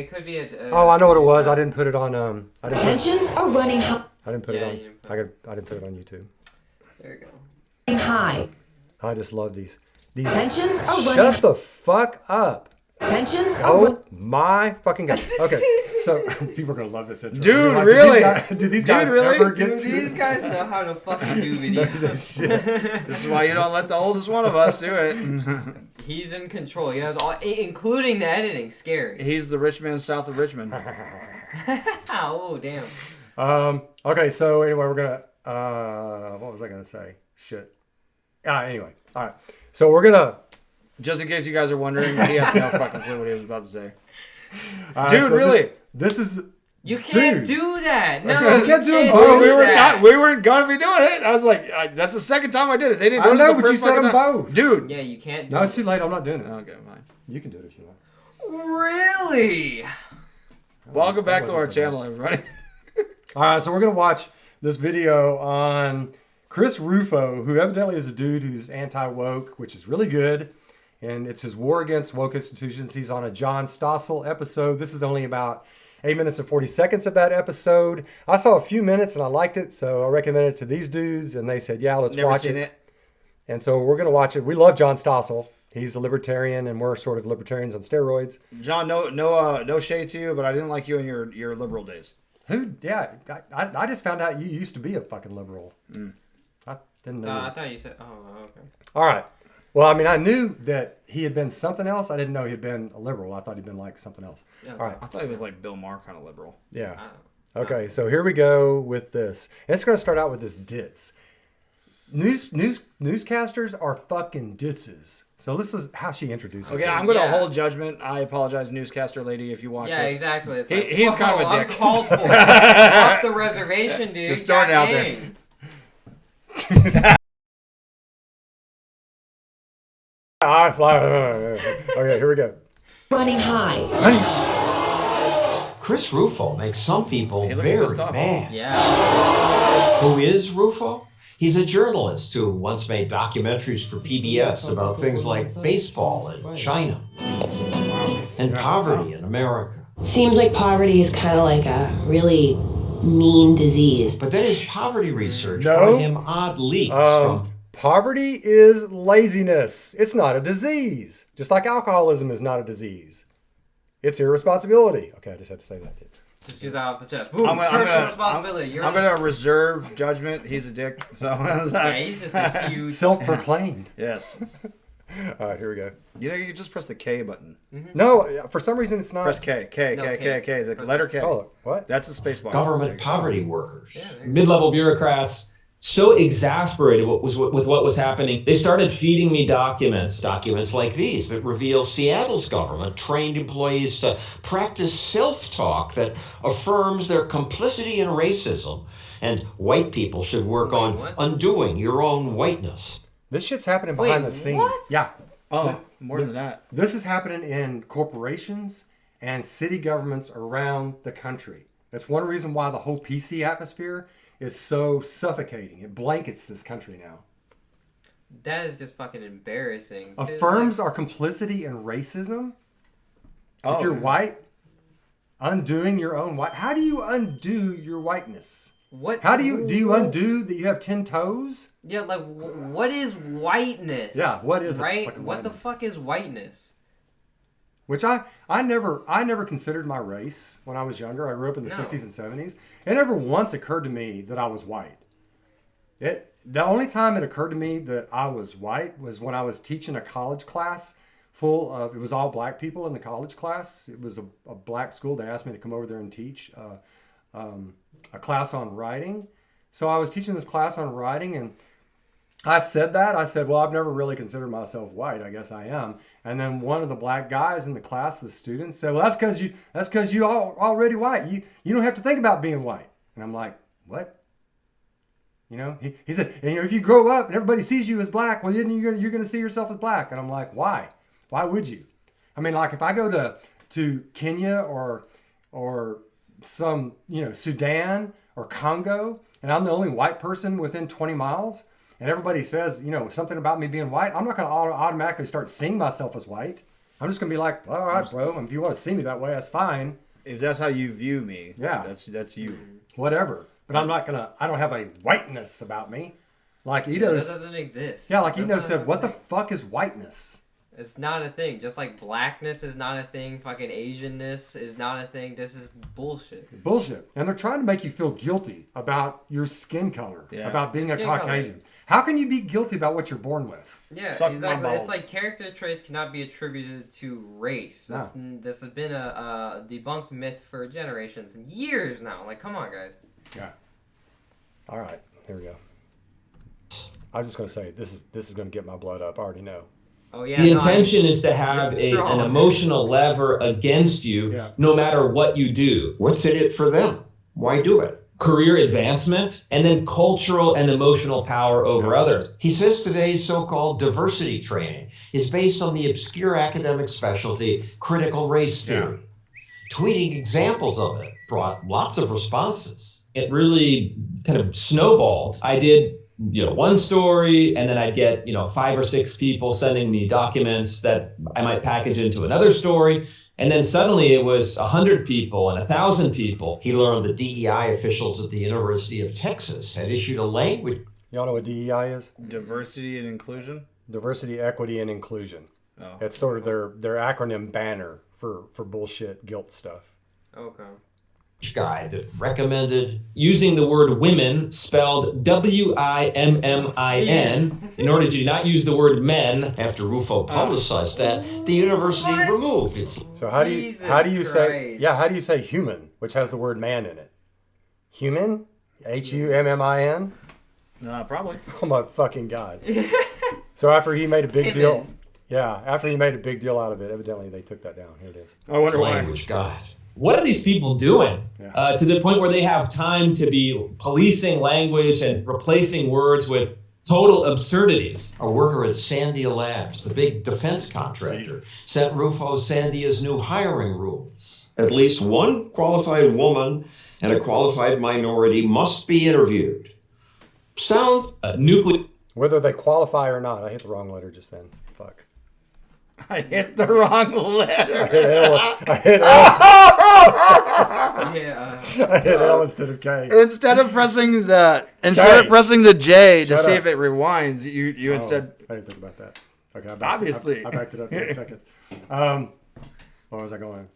It could be a. Oh, I know what it was. I didn't put it on. Tensions are running high. I didn't put it on. I didn't put it on YouTube. There you go. High. I just love these. Tensions are running. Shut the fuck up. Tensions are Oh my fucking god. Okay, so people are gonna love this intro. Dude, Like, really? Do these guys ever get to These guys know how to fucking do videos. This is why you don't let the oldest one of us do it. He's in control. He has all, including the editing. Scary. He's the rich man south of Richmond. Oh damn. Okay, so anyway, we're gonna. What was I gonna say? Shit. Anyway, all right. So we're gonna. Just in case you guys are wondering, he has no fucking clue what he was about to say. Dude, so really? This is. You can't do that. No, you can't do it. Oh, we weren't gonna be doing it. I was like, that's the second time I did it. They didn't. I know, the but you first said them fucking time. both, dude. Yeah, you can't. No, it's too late. I'm not doing it. Okay, fine. You can do it if you want. Really? Welcome back to our channel, everybody. All right, so we're gonna watch this video on Chris Rufo, who evidently is a dude who's anti-woke, which is really good. And it's his war against woke institutions. He's on a John Stossel episode. This is only about 8 minutes and 40 seconds of that episode. I saw a few minutes and I liked it, so I recommended it to these dudes, and they said, yeah, let's watch it. And so we're going to watch it. We love John Stossel. He's a libertarian, and we're sort of libertarians on steroids. John, no shade to you, but I didn't like you in your liberal days. Who? Yeah, I just found out you used to be a fucking liberal. I didn't know. I thought you said, oh, okay. All right. Well, I mean, I knew that he had been something else. I didn't know he'd been a liberal. I thought he'd been like something else. Yeah. All right. I thought he was like Bill Maher kind of liberal. Yeah. Okay, so here we go with this. And it's going to start out with this ditz. Newscasters are fucking ditzes. So this is how she introduces Okay, this. I'm going to hold judgment. I apologize, newscaster lady, if you watch this. Yeah, exactly. It's like, he's kind of a dick. I'm called for. Off the reservation, dude. Just starting out there. Okay, here we go. running high. Chris Rufo makes some people very mad. Yeah. Who is Rufo? He's a journalist who once made documentaries for PBS about things like baseball in China and poverty in America. Seems like poverty is kind of like a really mean disease. But then his poverty research brought him odd leaks from... Poverty is laziness. It's not a disease. Just like alcoholism is not a disease. It's irresponsibility. Okay, I just had to say that. Just get that off the chest. Boom. I'm Personal responsibility. I'm going to reserve judgment. He's a dick. So yeah, he's just a huge... Self-proclaimed. Yes. All right, here we go. You know, you can just press the K button. No, for some reason it's not. Press K. The letter K. Oh, what? That's a space bar. government poverty workers. Mid-level bureaucrats so exasperated with what was happening, they started feeding me documents Documents like these that reveal Seattle's government trained employees to practice self-talk that affirms their complicity in racism, and white people should work on undoing your own whiteness. This shit's happening behind the scenes. What? Yeah. Oh, more than that. This is happening in corporations and city governments around the country. That's one reason why the whole PC atmosphere is so suffocating. It blankets this country now. That is just fucking embarrassing. Affirms our complicity in racism. Oh, if you're white, undoing your own white. How do you undo your whiteness? What? How do you undo that you have 10 toes? Yeah, like what is whiteness? Yeah, what is right? fucking What the whiteness? fuck is whiteness? Which I never considered my race when I was younger. I grew up in the 60s and 70s. It never once occurred to me that I was white. The only time it occurred to me that I was white was when I was teaching a college class full of, it was all black people in the college class. It was a black school. They asked me to come over there and teach a class on writing. So I was teaching this class on writing, and I said, well, I've never really considered myself white. I guess I am. And then one of the black guys in the class, the students, said, well, that's because you already white. You don't have to think about being white. And I'm like, what? You know, he said, and, if you grow up and everybody sees you as black, well, then you're going to see yourself as black. And I'm like, why? Why would you? I mean, like if I go to Kenya or some, Sudan or Congo, and I'm the only white person within 20 miles, and everybody says, something about me being white, I'm not going to automatically start seeing myself as white. I'm just gonna be like, all right, bro. If you want to see me that way, that's fine. If that's how you view me, Yeah. that's you. Whatever. But I'm not gonna. I don't have a whiteness about me. Like That Ito's. doesn't exist. Yeah, like That's Ito not said, a what the thing. fuck is whiteness? It's not a thing. Just like blackness is not a thing. Fucking Asianness is not a thing. This is bullshit. Bullshit. And they're trying to make you feel guilty about your skin color, Yeah. about being a Skin color. Caucasian. How can you be guilty about what you're born with? Yeah, Suck my exactly. It's balls. like character traits cannot be attributed to race. No. This has been a debunked myth for generations and years now. Like, come on, guys. Yeah. All right. Here we go. I'm just gonna say this is gonna get my blood up. I already know. Oh yeah. The no, intention is to have This is an strong. emotional lever against you, Yeah. no matter what you do. What's in it for them? Why do it? Career advancement, and then cultural and emotional power over others. He says today's so-called diversity training is based on the obscure academic specialty critical race theory. Tweeting examples of it brought lots of responses. It really kind of snowballed. I did, one story, and then I'd get, 5 or 6 people sending me documents that I might package into another story. And then suddenly it was 100 people and 1,000 people. He learned that DEI officials at the University of Texas had issued a language Y'all know what DEI is? Diversity and inclusion. Diversity, equity, and inclusion. Oh. It's sort of their acronym banner for bullshit guilt stuff. Okay. guide that recommended Using the word women spelled WIMMIN in order to not use the word men. after Rufo publicized that, the university removed its So how do you Jesus say Christ. how do you say human, which has the word man in it? Human? HUMMIN? Probably. Oh my fucking god. So after he made a big deal, after he made a big deal out of it, evidently they took that down. Here it is. I wonder why. language guide. What are these people doing? To the point where they have time to be policing language and replacing words with total absurdities. A worker at Sandia Labs, the big defense contractor, sent Rufo Sandia's new hiring rules. At least one qualified woman and a qualified minority must be interviewed. Sounds Nuclear. Whether they qualify or not, I hit the wrong letter just then. Fuck. I hit the wrong letter. I hit L. Yeah. I hit L instead of K. Instead of pressing the J to Shut see up. if it rewinds, you instead. I didn't think about that. Okay, Obviously. I backed it up 10 seconds. Where was I going?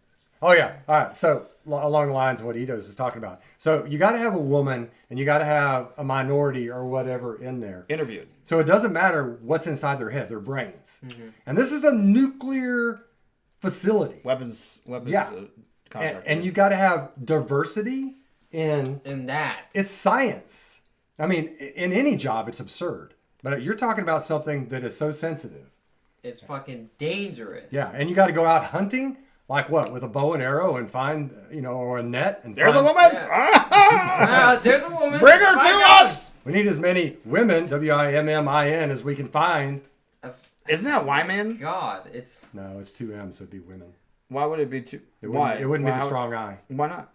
Oh yeah. All right. So along the lines of what Ito's is talking about. So you got to have a woman and you got to have a minority or whatever in there. Interviewed. So it doesn't matter what's inside their head, their brains. And this is a nuclear facility. Weapons. Yeah. Contractor. And you've got to have diversity in And that. it's science. I mean, in any job, it's absurd. But you're talking about something that is so sensitive. It's fucking dangerous. Yeah, and you got to go out hunting, like what, with a bow and arrow and find, or a net. And There's a find- woman. There's a woman. Bring her My to God. us. We need as many women, WIMMIN, as we can find. That's, Isn't that Wyman? God, it's No, it's 2 M's, so it'd be women. Why would it be two? It Why? wouldn't, it wouldn't Why? be the strong I. Why not?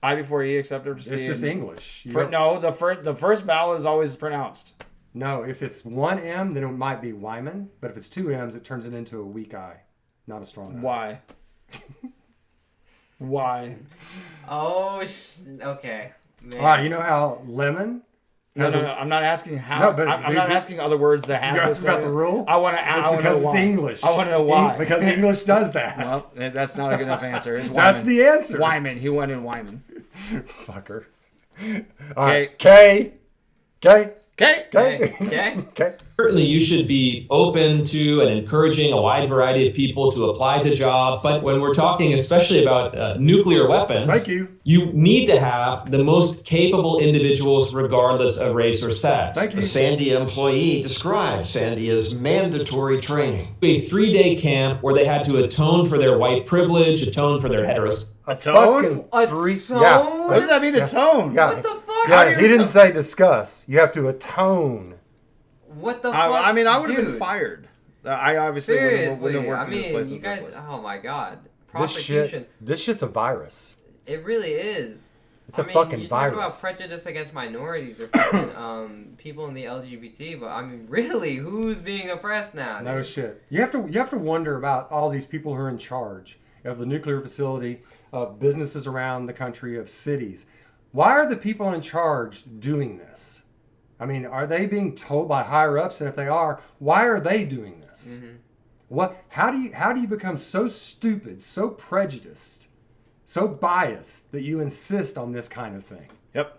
I before E except or C. It's just and- English. You don't- No, the first vowel is always pronounced. No, if it's 1 M, then it might be Wyman. But if it's 2 M's, it turns it into a weak I, not a strong I. Why? Why? okay. Man. All right, you know how lemon? No, has no, a- no. I'm not asking how. No, but I'm not asking other words that have You're this. asking about the rule? I want to It's ask. I want to because know it's why. English. I want to know why. Because English does that. Well, that's not a good enough answer. It's That's Wyman. the answer. Wyman. He went in Wyman. Fucker. All right. K. Okay. Okay. Certainly, you should be open to and encouraging a wide variety of people to apply to jobs. But when we're talking especially about nuclear weapons, Thank you. You need to have the most capable individuals regardless of race or sex. Thank you. The Sandia employee described Sandia's mandatory training. A 3-day camp where they had to atone for their white privilege, atone for their heterosexuality. Tone? Atone? What does that mean? Atone? Yeah. What the fuck? Yeah, he didn't say discuss. You have to atone. What the fuck? I mean, I would have been Dude, fired. I obviously Seriously, wouldn't have worked I in this mean, place. in you the first guys. place. Oh my God, This prosecution. shit's a virus. It really is. It's a fucking you talk about virus. prejudice against minorities or fucking people in the LGBT, but I mean, really, who's being oppressed now? No dude? shit. You have to wonder about all these people who are in charge of the nuclear facility, of businesses around the country, of cities. Why are the people in charge doing this? I mean, are they being told by higher ups? And if they are, why are they doing this? How do you become so stupid, so prejudiced, so biased that you insist on this kind of thing? Yep.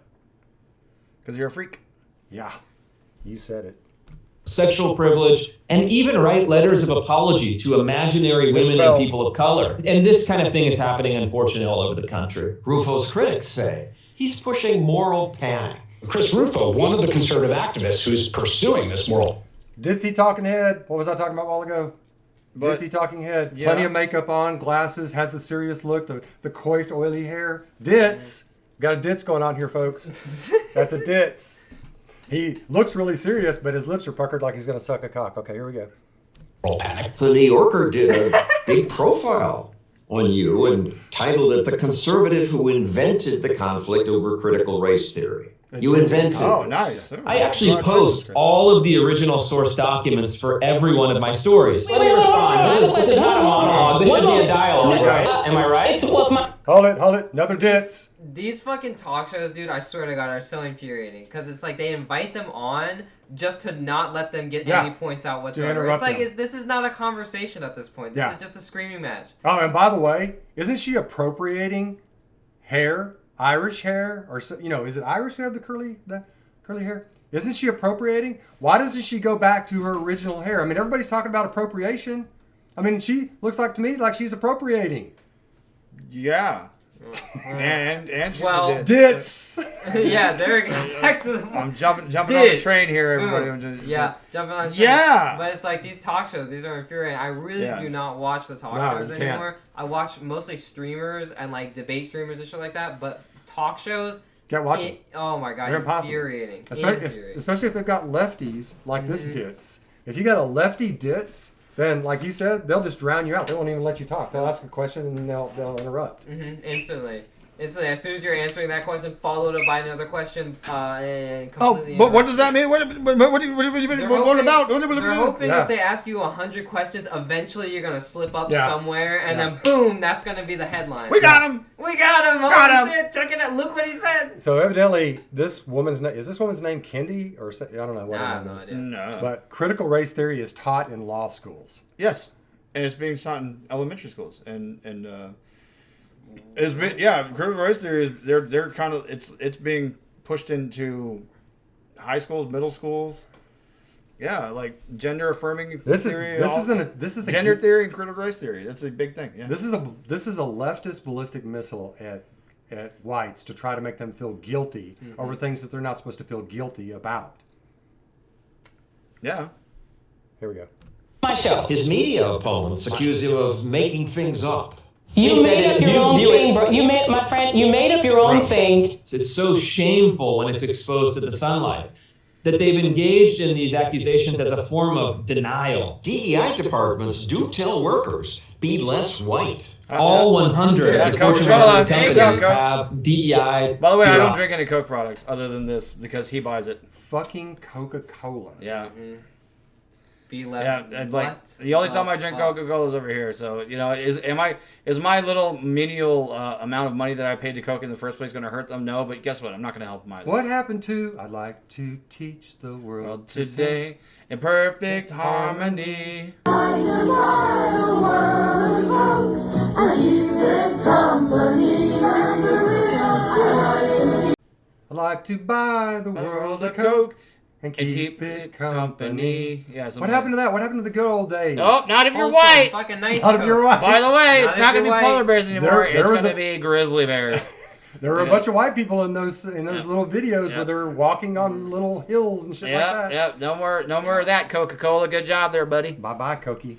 Because you're a freak. Yeah, you said it. Sexual privilege, and even write letters of apology to imaginary women and people of color. And this kind of thing is happening, unfortunately, all over the country. Rufo's critics say he's pushing moral panic. Chris Rufo, one of the conservative activists who's pursuing this moral. Ditzy talking head. What was I talking about a while ago? Ditzy talking head. Yeah. Plenty of makeup on, glasses, has the serious look, the coiffed, oily hair. Ditz. Got a ditz going on here, folks. That's a ditz. He looks really serious, but his lips are puckered like he's going to suck a cock. Okay, here we go. Moral panic. The New Yorker did a big profile on you and titled it "The Conservative Who Invented the Conflict Over Critical Race Theory." You invented Oh, this. nice. I actually post all of the original source documents for every one of my stories. Let me respond. This is not a monologue. This should be a dialogue, right? Am I right? Hold it. Another ditz. These fucking talk shows, dude, I swear to God, are so infuriating. Because it's like they invite them on just to not let them get any points out whatsoever. It's like, this is not a conversation at this point. This is just a screaming match. Oh, and by the way, isn't she appropriating hair? Irish hair, or is it Irish who have the curly hair? Isn't she appropriating? Why doesn't she go back to her original hair? I mean, everybody's talking about appropriation. I mean, she looks like to me like she's appropriating. Yeah. and she's Well, Ditz. Yeah, there we go. Back to the. I'm jumping on the train here, everybody. Yeah, jumping on the train. Yeah. But it's like these talk shows, these are infuriating. I really do not watch the talk shows you anymore. I watch mostly streamers and like debate streamers and shit like that, but talk shows. Can't watch it. Oh my God, They're impossible. infuriating. Especially if they've got lefties like this ditz. If you got a lefty ditz, then like you said, they'll just drown you out. They won't even let you talk. They'll ask a question and then they'll interrupt. Instantly. As soon as you're answering that question, followed up by another question, and Oh, completely but what does interrupt that mean? What about? They're hoping if they ask you 100 questions, eventually you're gonna slip up somewhere, and then boom, that's gonna be the headline. We got him. We got him! Holy shit! Check it out! Look what he said. So evidently, this woman's name Kendi, or I don't know what her name is. No. But critical race theory is taught in law schools. Yes, and it's being taught in elementary schools, and it's been critical race theory is they're kind of it's being pushed into high schools, middle schools. Yeah, like gender affirming theory. This is a gender theory and critical race theory. That's a big thing. Yeah. This is a leftist ballistic missile at whites to try to make them feel guilty over things that they're not supposed to feel guilty about. Yeah. Here we go. My show. His media opponents accuse him of making things up. You made up your own thing, bro. You made up your own thing. It's so shameful when it's exposed to the sunlight that they've engaged in these accusations as a form of denial. DEI departments do tell workers, be less white. All 100 of the Fortune 100 companies have DEI. By the way, I don't drink any Coke products other than this because he buys it. Fucking Coca-Cola. Yeah. Be left. Yeah, like the only time I drink Coca-Cola is over here. So is my little menial amount of money that I paid to Coke in the first place going to hurt them? No, but guess what? I'm not going to help them either. What happened to I'd like to teach the world today in perfect harmony? I'd like to buy the world a Coke and keep it company. Yeah. What happened to that? What happened to the good old days? Oh, not if you're white. Fucking nice. Not if you're white. By the way, it's not going to be polar bears anymore. There It's was going to be grizzly bears. There were a bunch of white people in those little videos where they're walking on little hills and shit like that. Yeah, no more of that, Coca-Cola. Good job there, buddy. Bye-bye, Cokie.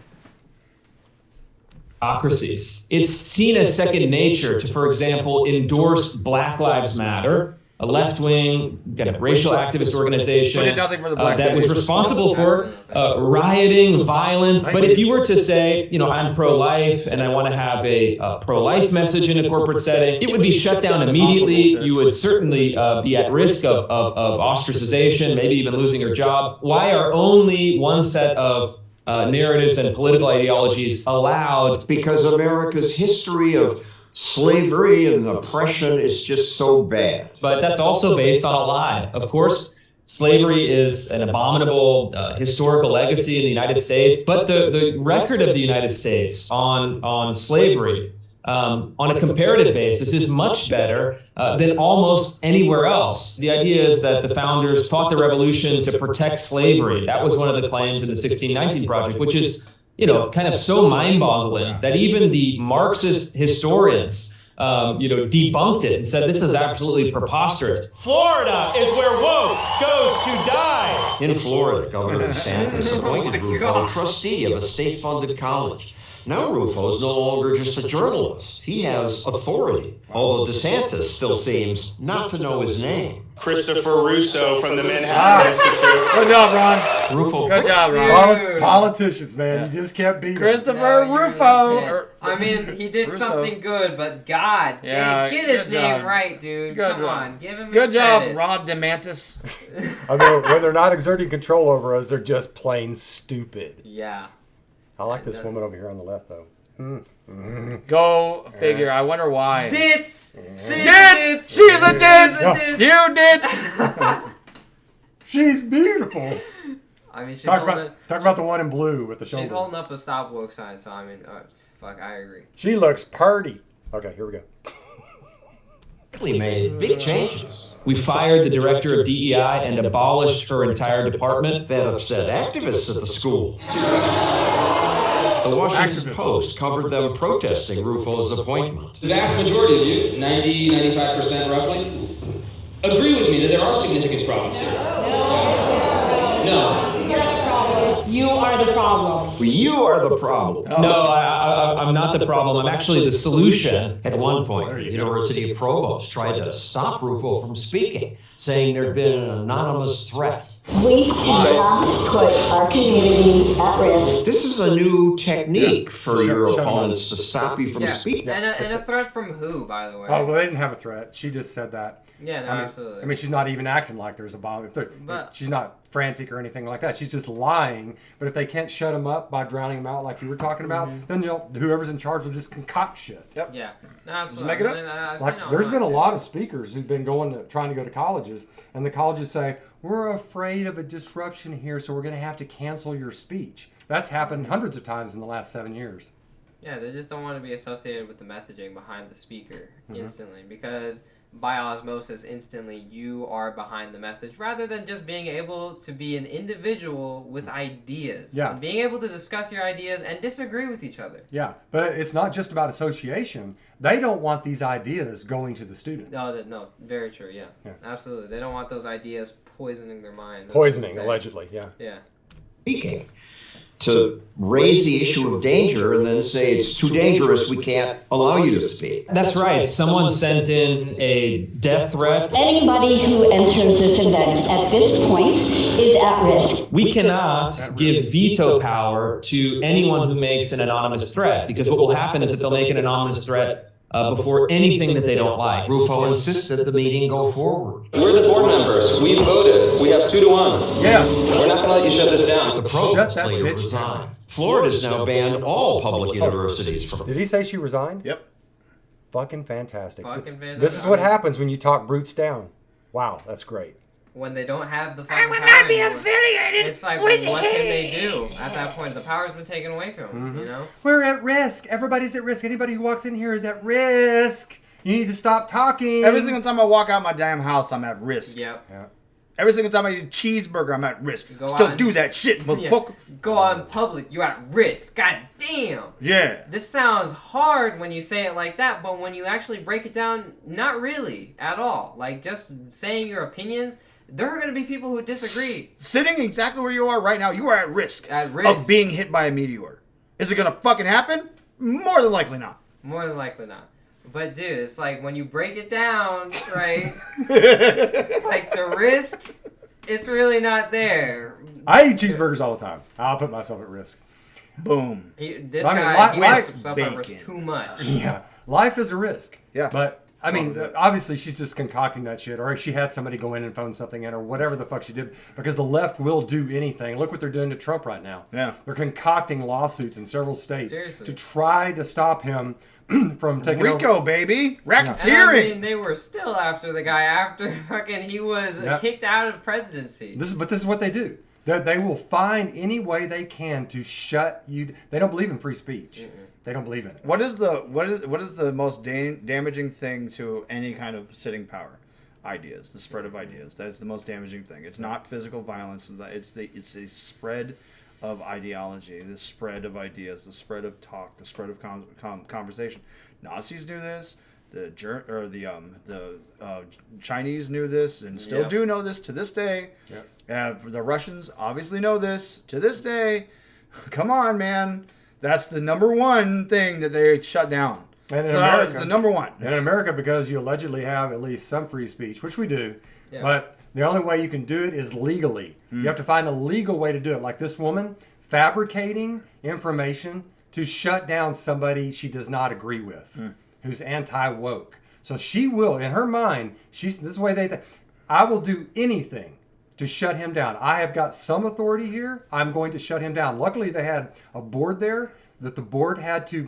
Democracies. It's seen as second nature to, for example, endorse Black Lives Matter a left-wing kind of racial activist organization that was responsible for rioting, violence. But if you were to say, I'm pro-life and I want to have a pro-life message in a corporate setting, it would be shut down immediately. You would certainly be at risk of ostracization, maybe even losing your job. Why are only one set of narratives and political ideologies allowed? Because America's history of slavery and oppression is just so bad. But that's also based on a lie. Of course, slavery is an abominable historical legacy in the United States, but the record of the United States on slavery on a comparative basis is much better than almost anywhere else. The idea is that the founders fought the revolution to protect slavery. That was one of the claims in the 1619 Project, which is kind of so mind-boggling that even the Marxist historians, debunked it and said this is absolutely preposterous. Florida is where woke goes to die. In Florida, Governor DeSantis appointed Rufo trustee of a state-funded college. Now Rufo is no longer just a journalist. He has authority, although DeSantis still seems not to know his name. Christopher Russo from the Manhattan Institute. Good job, Ron. Rufo. Good job, Ron. Politicians, man. You just can't beat Christopher Rufo. I mean, he did something good, but God, dang, get his name right, dude. Come on, give him good job, credits. Ron DeMantis. I mean, when they're not exerting control over us, they're just plain stupid. Yeah. I like this woman over here on the left, though. Go figure. I wonder why. Ditz! Ditz! She's a ditz! You ditz! She's beautiful. I mean, she's talk about the one in blue with the shoulder. She's holding up a stop woke sign, so I mean, I agree. She looks purty. Okay, here we go. Made big changes. We fired the director of DEI and abolished her entire department. That upset activists at the school. The Washington Post covered them protesting Rufo's appointment. The vast majority of you, 95% roughly, agree with me that there are significant problems here. No. You are the problem. You are the problem. No, I'm not the problem. I'm actually the solution. At one point, the University of Provost tried to stop Rufo from speaking, saying there'd been an anonymous threat. We cannot put our community at risk. This is a new technique for your opponents to stop you from speaking. And a threat from who, by the way? Oh, well, they didn't have a threat. She just said that. Yeah, no, absolutely. I mean, she's not even acting like there's a bomb. She's not frantic or anything like that. She's just lying. But if they can't shut him up by drowning him out like you were talking about, then whoever's in charge will just concoct shit. Yep. Yeah. No, absolutely. Just make it up. There's been a lot of speakers who've been trying to go to colleges, and the colleges say, we're afraid of a disruption here, so we're going to have to cancel your speech. That's happened hundreds of times in the last 7 years. Yeah, they just don't want to be associated with the messaging behind the speaker instantly, because by osmosis, instantly you are behind the message, rather than just being able to be an individual with ideas. Yeah. And being able to discuss your ideas and disagree with each other. Yeah, but it's not just about association. They don't want these ideas going to the students. No, very true, yeah. Absolutely. They don't want those ideas poisoning their mind. Poisoning, allegedly, yeah. Yeah. Speaking. To raise the issue of danger and then say it's too dangerous, we can't allow you to speak. That's right. Someone sent in a death threat. Anybody who enters this event at this point is at risk. We cannot give veto power to anyone who makes an anonymous threat, because what will happen is that they'll make an anonymous threat before anything that they don't like. Rufo insisted the meeting go forward. We're the board members. We voted. We have 2-1. Yes. We're not going to let you shut this down. The provost later resigned. Florida's now banned all public universities from... Did he say she resigned? Yep. Fucking fantastic. Fantastic. This is what happens when you talk brutes down. Wow, that's great. When they don't have the fucking power anymore. Affiliated. It's like, what can they do at that point? The power's been taken away from them, you know? We're at risk. Everybody's at risk. Anybody who walks in here is at risk. You need to stop talking. Every single time I walk out my damn house, I'm at risk. Yep. Yeah. Every single time I eat a cheeseburger, I'm at risk. Do that shit, motherfucker. Yeah. Go out in public, you're at risk. God damn. Yeah. This sounds hard when you say it like that, but when you actually break it down, not really at all. Like, just saying your opinions, there are going to be people who disagree. Sitting exactly where you are right now, you are at risk. At risk. Of being hit by a meteor. Is it going to fucking happen? More than likely not. More than likely not. But dude, it's like when you break it down, right? It's like the risk is really not there. I eat cheeseburgers all the time. I'll put myself at risk. Boom. This guy puts himself up for too much. Yeah, life is a risk. Yeah. But I mean, obviously she's just concocting that shit, or she had somebody go in and phone something in, or whatever the fuck she did, because the left will do anything. Look what they're doing to Trump right now. Yeah. They're concocting lawsuits in several states Seriously. to try to stop him from taking Rico, over. baby. Racketeering. And I mean, they were still after the guy after fucking he was kicked out of presidency. This is what they do. They will find any way they can to shut you. They don't believe in free speech. Mm-mm. They don't believe in it. What is the most damaging thing to any kind of sitting power? Ideas, the spread of ideas. That's the most damaging thing. It's not physical violence. It's the spread of ideology, the spread of ideas, the spread of talk, the spread of conversation. Nazis knew this. The Chinese knew this and still do know this to this day. Yep. The Russians obviously know this to this day. Come on, man. That's the number one thing that they shut down. And in America, it's the number one. And in America, because you allegedly have at least some free speech, which we do, but the only way you can do it is legally. You have to find a legal way to do it. Like this woman fabricating information to shut down somebody she does not agree with, who's anti-woke. So she will, in her mind, this is the way they think, I will do anything to shut him down. I have got some authority here. I'm going to shut him down. Luckily, they had a board there that the board had to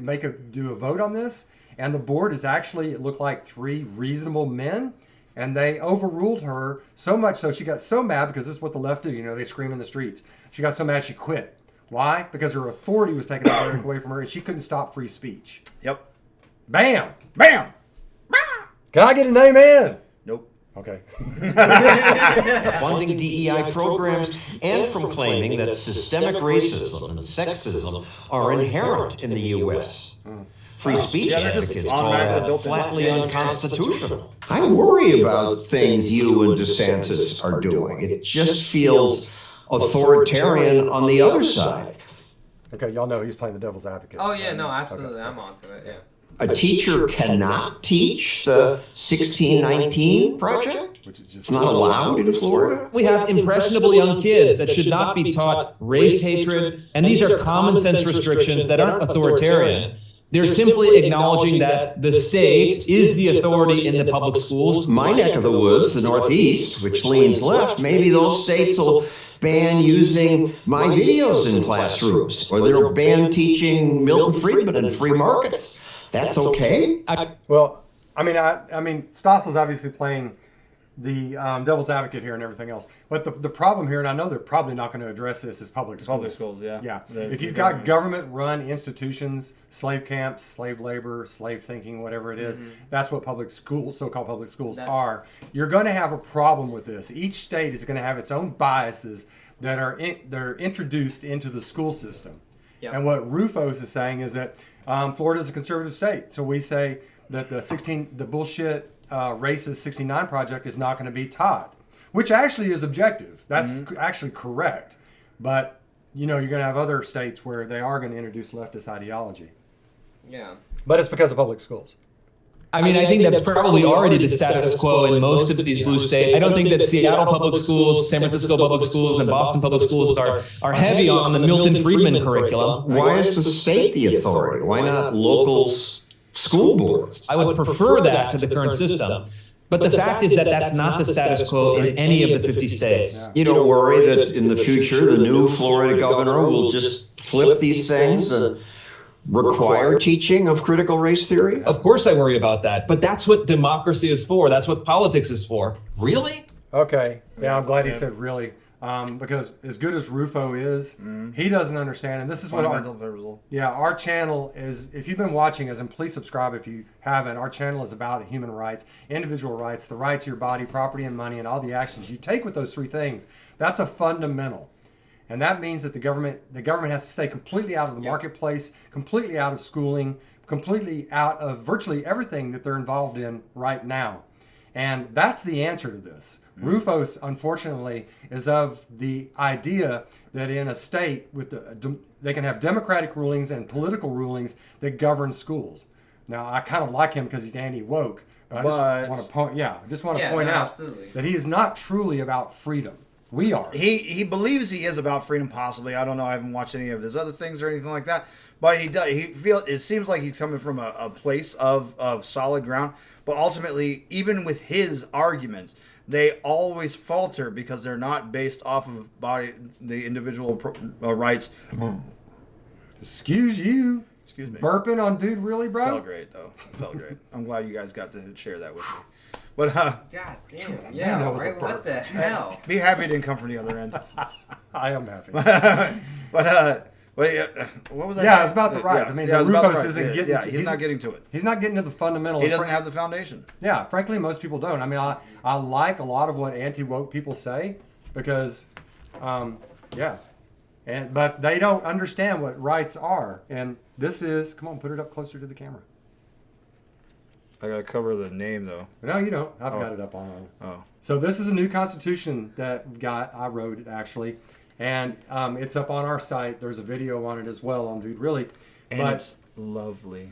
do a vote on this. And the board is actually, it looked like 3 reasonable men. And they overruled her so much so she got so mad, because this is what the left do. You know, they scream in the streets. She got so mad she quit. Why? Because her authority was taken away from her and she couldn't stop free speech. Yep. Bam! Bam! Can I get an amen? Nope. Okay. Funding DEI programs and from claiming that systemic racism and sexism are inherent in the U.S. Free speech advocates call that flatly unconstitutional. I worry about things you and DeSantis are doing. It just feels authoritarian on the other side. Okay, y'all know he's playing the devil's advocate. Oh, yeah, no, absolutely. Okay. I'm onto it, yeah. A teacher cannot teach the 1619 project? It's not allowed in Florida? We have impressionable young kids that should not be taught race hatred, and these are common sense restrictions that aren't authoritarian. They're simply acknowledging that the state is the authority in the public schools. My neck of the woods, the Northeast, which leans left, maybe those states will ban using my videos in classrooms, or they'll ban teaching Milton Friedman in free markets. That's okay? Well, I mean, Stossel's obviously playing the devil's advocate here and everything else. But the problem here, and I know they're probably not going to address this, is public schools. Public schools, yeah. Yeah. If you've got government-run institutions, slave camps, slave labor, slave thinking, whatever it is, that's what public schools, so-called public schools are. You're going to have a problem with this. Each state is going to have its own biases that are they're introduced into the school system. Yep. And what Rufo is saying is that Florida is a conservative state, so we say that the bullshit racist 69 project is not going to be taught, which actually is objective. That's actually correct. But you know, you're going to have other states where they are going to introduce leftist ideology. Yeah. But it's because of public schools. I mean, I think that's probably already the status quo in most of these blue states. I don't think that Seattle public schools, San Francisco public schools, and Boston public schools are heavy on the Milton Friedman curriculum. Why is the state the authority? Why not local school boards? I would prefer that to the current system. But the fact is that that's not the status quo in any of the 50 states. You don't worry that in the future the new Florida governor will just flip these things and require teaching of critical race theory? Of course I worry about that, but that's what democracy is for. That's what politics is for. Really? Okay. Yeah, I'm glad he said really. Because as good as Rufo is, he doesn't understand. And this is what our channel is. If you've been watching us, and please subscribe if you haven't, our channel is about human rights, individual rights, the right to your body, property, and money, and all the actions you take with those 3 things. That's a fundamental. And that means that the government has to stay completely out of the marketplace, completely out of schooling, completely out of virtually everything that they're involved in right now. And that's the answer to this. Rufus, unfortunately, is of the idea that in a state with they can have democratic rulings and political rulings that govern schools. Now, I kind of like him because he's anti-woke, but I just want to point, point out absolutely. that he is not truly about freedom. We are. He believes he is about freedom, possibly. I don't know. I haven't watched any of his other things or anything like that. But he does. It seems like he's coming from a place of solid ground. But ultimately, even with his arguments, they always falter because they're not based off of the individual rights. Excuse you. Excuse me. Burping on DudeReally, bro? Felt great, though. Felt great. I'm glad you guys got to share that with me. But, God damn. Yeah, that was right? What the hell? Be happy it didn't come from the other end. I am happy. But what was I saying? Yeah, it's about the right. I mean, Rufo isn't getting to he's not getting to it. He's not getting to the fundamental. He doesn't have the foundation. Yeah, frankly, most people don't. I mean, I like a lot of what anti-woke people say because, but they don't understand what rights are. And this is, come on, put it up closer to the camera. I gotta cover the name though. No, you don't. I've got it up on. Oh. So this is a new constitution that I wrote it actually, and it's up on our site. There's a video on it as well on DudeReally. And it's lovely.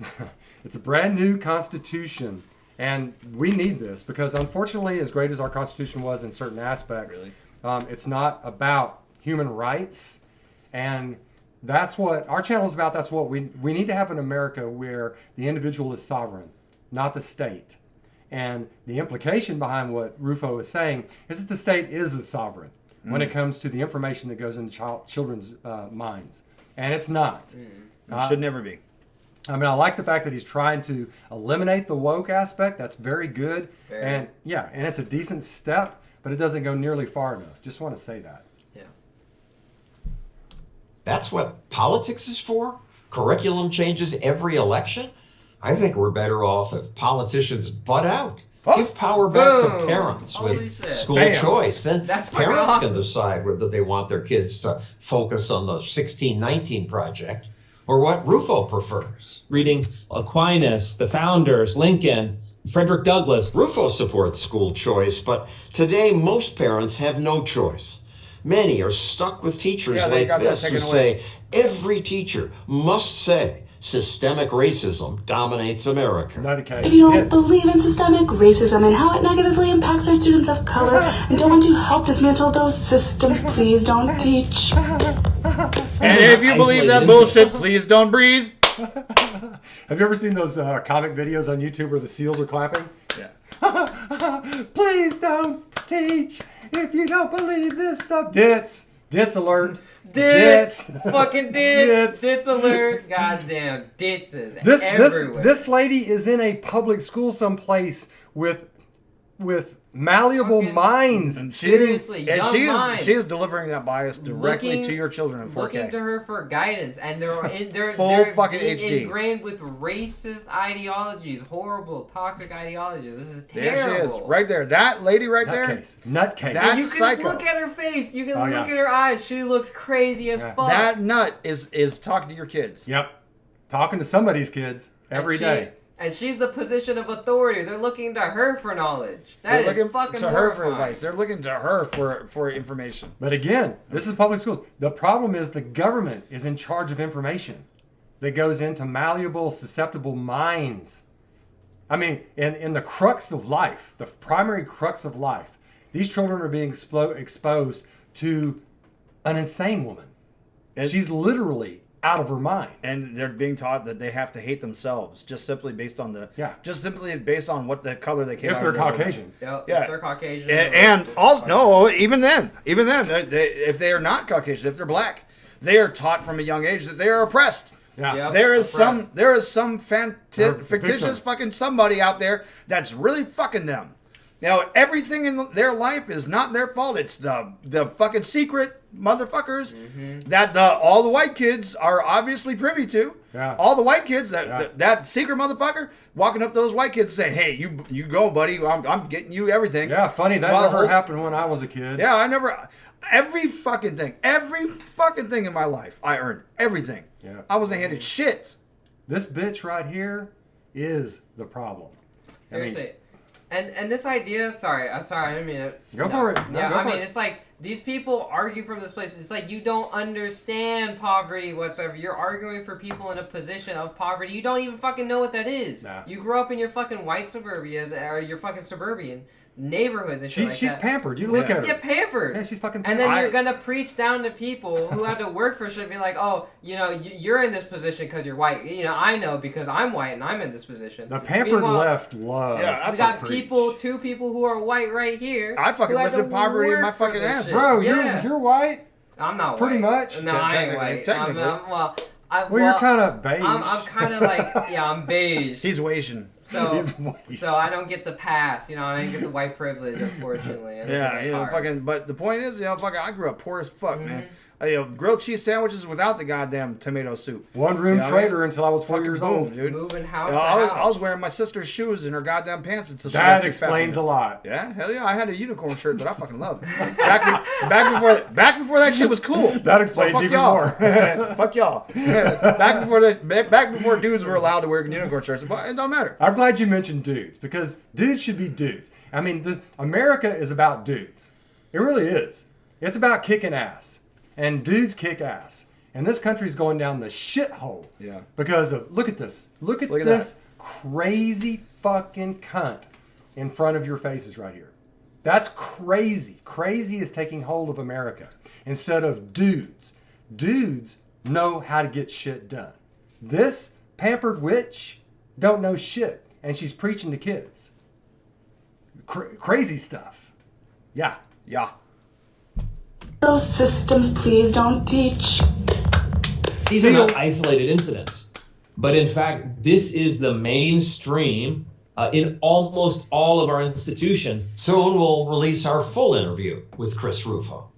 It's a brand new constitution, and we need this because unfortunately, as great as our constitution was in certain aspects, it's not about human rights, and that's what our channel is about. That's what we need to have in America, where the individual is sovereign, not the state. And the implication behind what Rufo is saying is that the state is the sovereign when it comes to the information that goes into children's minds. And it's not. It should never be. I mean, I like the fact that he's trying to eliminate the woke aspect. That's very good. And it's a decent step, but it doesn't go nearly far enough. Just want to say that. Yeah. That's what politics is for? Curriculum changes every election? I think we're better off if politicians butt out. Give power back to parents with school choice. Then parents can decide whether they want their kids to focus on the 1619 project or what Rufo prefers. Reading Aquinas, the founders, Lincoln, Frederick Douglass. Rufo supports school choice, but today most parents have no choice. Many are stuck with teachers like this who say every teacher must say systemic racism dominates America. If you don't believe in systemic racism and how it negatively impacts our students of color and don't want to help dismantle those systems, please don't teach. And if you believe that bullshit, please don't breathe. Have you ever seen those comic videos on YouTube where the seals are clapping? Yeah. Please don't teach if you don't believe this stuff. Ditz alert. Ditz. Fucking ditz. Ditz alert. Goddamn. Ditz is everywhere. This lady is in a public school someplace with malleable minds. And seriously, she is delivering that bias directly to your children in 4K. Looking to her for guidance, and they're full fucking HD, ingrained with racist ideologies, horrible, toxic ideologies. This is terrible. There she is, right there. That lady right there. Nutcase. That's you can psycho. look at her face. You can look at her eyes. She looks crazy as fuck. That nut is talking to your kids. Yep, talking to somebody's kids every day. And she's the position of authority. They're looking to her for knowledge. They're looking to her for advice. They're looking to her for information. But again, this is public schools. The problem is the government is in charge of information that goes into malleable, susceptible minds. I mean, in the crux of life, the primary crux of life, these children are being exposed to an insane woman. She's literally out of her mind, and they're being taught that they have to hate themselves just simply based on what the color they came out of. If they're Caucasian. If they're Caucasian. And also, even then, if they are not Caucasian, if they're black, they are taught from a young age that they are oppressed. Yeah. There is some fictitious fucking somebody out there that's really fucking them. Now, everything in their life is not their fault. It's the fucking secret motherfuckers that all the white kids are obviously privy to. Yeah. All the white kids, that secret motherfucker walking up to those white kids and saying, hey, you go, buddy. I'm getting you everything. Yeah, funny. That never happened when I was a kid. Yeah, every fucking thing in my life, I earned everything. Yeah. I wasn't handed shit. This bitch right here is the problem. Seriously. And this idea, sorry, I didn't mean to. Go for it. I mean, it's like These people argue from this place. It's like you don't understand poverty whatsoever. You're arguing for people in a position of poverty. You don't even fucking know what that is. Nah. You grew up in your fucking white suburbias or your fucking suburban neighborhoods and shit like she's that. pampered. You look at her. Yeah, pampered. Yeah, she's fucking pampered. And then you're gonna preach down to people who have to work for shit, be like, oh, you know, you're in this position because you're white. You know, I know because I'm white and I'm in this position. The pampered left love. Yeah, we got two people who are white right here. I fucking lived in poverty in my fucking ass. Shit. Bro, yeah. you're white. I'm not pretty white. much. No, I ain't white. Technically. You're kind of beige. I'm kind of like, I'm beige. He's Asian. So I don't get the pass, you know. I didn't get the white privilege, unfortunately. Yeah, you know, fucking. But the point is, you know, fucking, I grew up poor as fuck, man. You know, grilled cheese sandwiches without the goddamn tomato soup. One room trader until I was 4 years old, dude. Moving house. I was wearing my sister's shoes in her goddamn pants until she that explains a lot. Yeah, hell yeah. I had a unicorn shirt that I fucking loved. Back before that shit was cool. That explains even more. Fuck y'all. Back before dudes were allowed to wear unicorn shirts, but it don't matter. I'm glad you mentioned dudes because dudes should be dudes. I mean, America is about dudes. It really is. It's about kicking ass. And dudes kick ass. And this country's going down the shithole. Yeah. Because of, look at this. Look at this crazy fucking cunt in front of your faces right here. That's crazy. Crazy is taking hold of America. Instead of dudes. Dudes know how to get shit done. This pampered witch don't know shit. And she's preaching to kids. Crazy stuff. Yeah. Yeah. Those systems, please don't teach. These are not isolated incidents, but in fact, this is the mainstream in almost all of our institutions. Soon we'll release our full interview with Chris Rufo.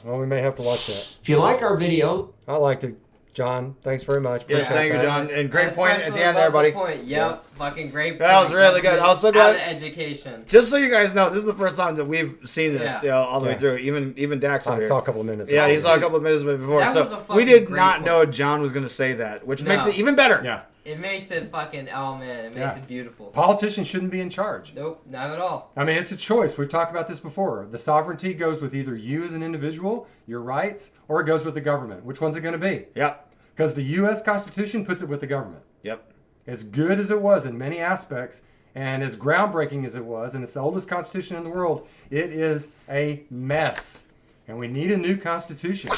Well, we may have to watch that. If you like our video, I liked it. John, thanks very much. Yes, thank you, John. And great point at the end there, buddy. Yep, fucking great point. That was really good. I was so glad. Education. Just so you guys know, this is the first time that we've seen this, you know, all the way through. Even Dax over here. I saw a couple of minutes. Yeah, he saw a couple of minutes before. That so we did not know John was going to say that, which makes it even better. Yeah. It makes it fucking, oh man, it makes it beautiful. Politicians shouldn't be in charge. Nope, not at all. I mean, it's a choice. We've talked about this before. The sovereignty goes with either you as an individual, your rights, or it goes with the government. Which one's it going to be? Yep. Because the U.S. Constitution puts it with the government. Yep. As good as it was in many aspects, and as groundbreaking as it was, and it's the oldest constitution in the world, it is a mess. And we need a new constitution.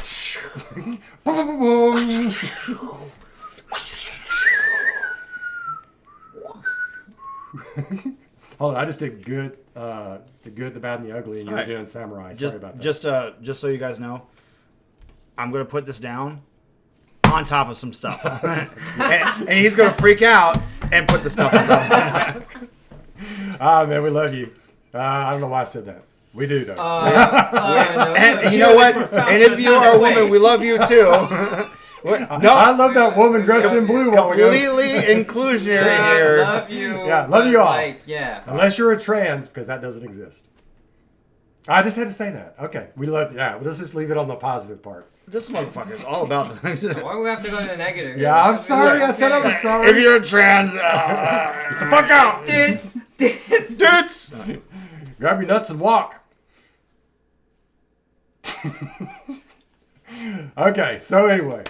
Hold on, I just did good, the good, the bad, and the ugly, and you were doing samurai. Sorry about that. Just so you guys know, I'm going to put this down on top of some stuff. and he's going to freak out and put the stuff on top. Ah, man, we love you. I don't know why I said that. We do, though. And you know what? And if you are a woman, we love you, too. No, I love that woman dressed in blue. Completely inclusionary here. Love you. Yeah, love you all. Like, yeah. Unless you're a trans, because that doesn't exist. I just had to say that. Okay, we love. Yeah, let's just leave it on the positive part. This motherfucker is all about. Why do we have to go to the negative? Yeah, I'm sorry. I said I was sorry. If you're a trans, get the fuck out, Dudes. Grab your nuts and walk. Okay, so anyway.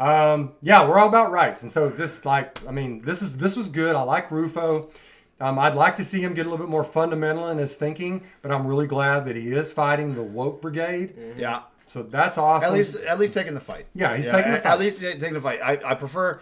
Yeah, we're all about rights, and so just like, I mean, this was good. I like Rufo. I'd like to see him get a little bit more fundamental in his thinking, but I'm really glad that he is fighting the woke brigade. Yeah. So that's awesome. At least taking the fight. Yeah, he's taking the fight. At least taking the fight. I prefer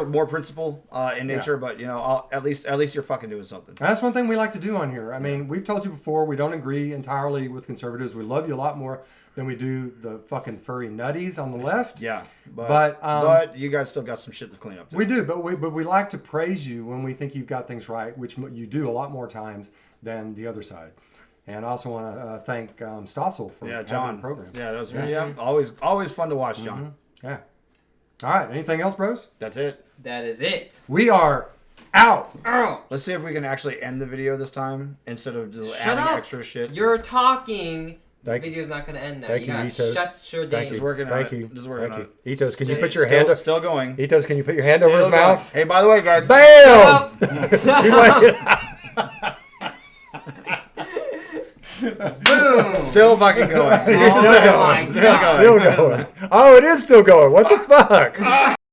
more principle in nature, but you know, at least you're fucking doing something. And that's one thing we like to do on here. I mean, we've told you before, we don't agree entirely with conservatives. We love you a lot more than we do the fucking furry nutties on the left. Yeah, but you guys still got some shit to clean up too. We do, but we like to praise you when we think you've got things right, which you do a lot more times than the other side. And I also want to thank Stossel for having the program. Yeah, that was always fun to watch, John. Mm-hmm. Yeah. All right. Anything else, bros? That's it. That is it. We are out. Let's see if we can actually end the video this time instead of just adding extra shit. You're talking. The video's not going to end now. Thank you, Itos. Shut your Thank you. Thank you. Just working on it. Itos, can you put your hand up? Still going. Itos, can you put your hand over his mouth? Hey, by the way, guys. Bam! Too late. Boom. Still fucking going. You're still going. Still going. Oh, it is still going. What the fuck?